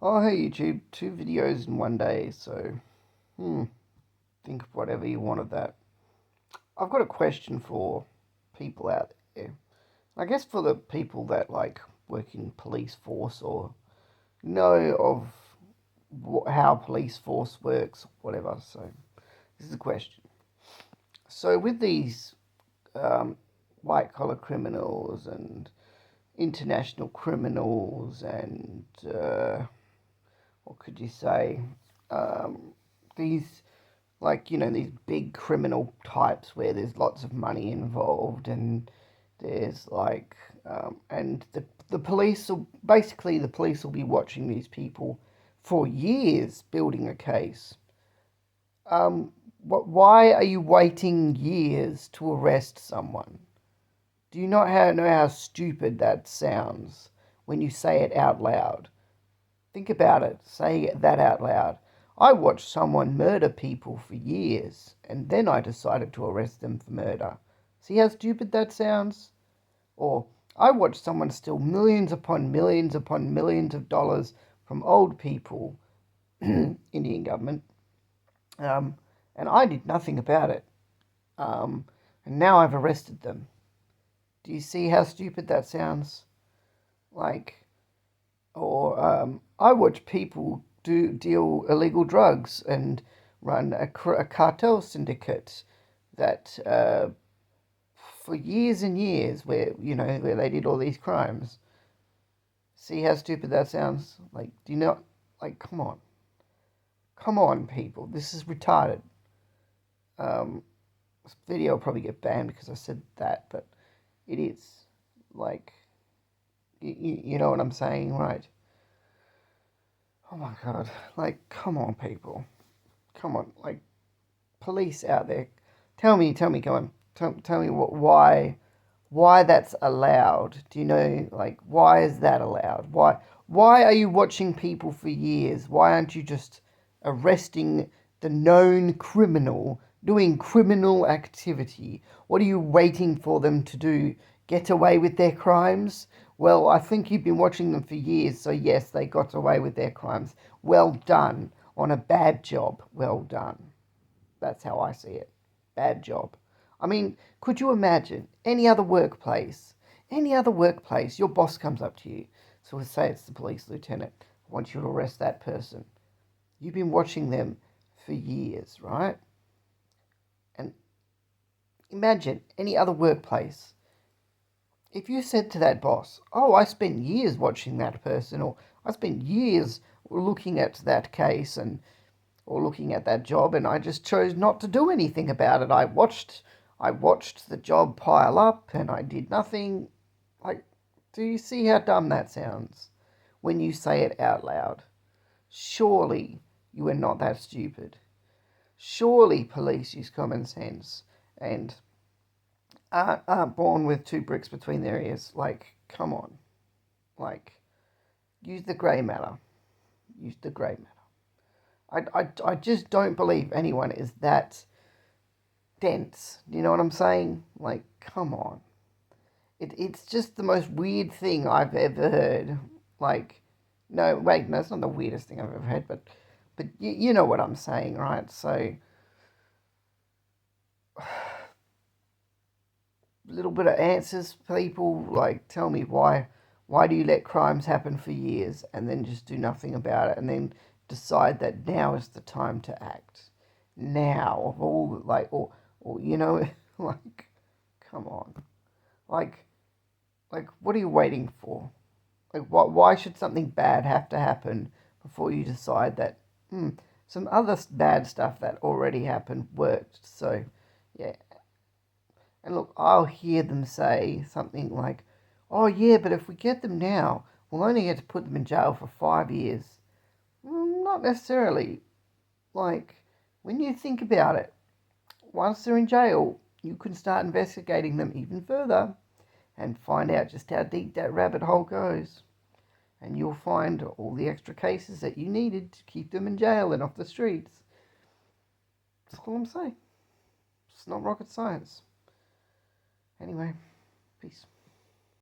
Oh, hey YouTube, two videos in one day, so, think of whatever you want of that. I've got a question for people out there. I guess for the people that, work in police force or know of how police force works, whatever. So, this is a question. So, with these white collar criminals and international criminals and, what could you say? These these big criminal types where there's lots of money involved and there's and the police will be watching these people for years building a case. Why are you waiting years to arrest someone? Do you not know how stupid that sounds when you say it out loud? Think about it. Say that out loud. I watched someone murder people for years, and then I decided to arrest them for murder. See how stupid that sounds? Or, I watched someone steal millions upon millions upon millions of dollars from old people, Indian government, and I did nothing about it. And now I've arrested them. Do you see how stupid that sounds? Like, or I watch people deal illegal drugs and run a cartel syndicate that for years and years where they did all these crimes. See how stupid that sounds? Like, do you know? Like, come on, people. This is retarded. This video will probably get banned because I said that, but it is like, you know what I'm saying, right? Oh my god. Like, come on, people. Come on. Like, police out there. Tell me, come on. Tell me why that's allowed. Do you know, why is that allowed? Why are you watching people for years? Why aren't you just arresting the known criminal doing criminal activity? What are you waiting for them to do? Get away with their crimes? Well, I think you've been watching them for years, so yes, they got away with their crimes. Well done on a bad job. Well done. That's how I see it. Bad job. I mean, could you imagine any other workplace? Any other workplace, your boss comes up to you. So let's say it's the police lieutenant. I want you to arrest that person. You've been watching them for years, right? And imagine any other workplace. If you said to that boss, "Oh, I spent years watching that person," or "I spent years looking at that case and or looking at that job, and I just chose not to do anything about it. I watched the job pile up and I did nothing." Like, do you see how dumb that sounds when you say it out loud? Surely you are not that stupid. Surely police use common sense and aren't born with two bricks between their ears. Like, come on. Like, use the grey matter. Use the grey matter. I just don't believe anyone is that dense. You know what I'm saying? Like, come on. It's just the most weird thing I've ever heard. Like, no, wait, no, it's not the weirdest thing I've ever heard, but you know what I'm saying, right? So, a little bit of answers, people. Like, tell me why do you let crimes happen for years and then just do nothing about it and then decide that now is the time to act? Now, of all, or like, come on. Like, what are you waiting for? Like, why should something bad have to happen before you decide that, some other bad stuff that already happened worked? So, yeah. And look, I'll hear them say something like, "Oh, yeah, but if we get them now, we'll only get to put them in jail for 5 years." Not necessarily. Like, when you think about it, once they're in jail, you can start investigating them even further and find out just how deep that rabbit hole goes. And you'll find all the extra cases that you needed to keep them in jail and off the streets. That's all I'm saying. It's not rocket science. Anyway, peace.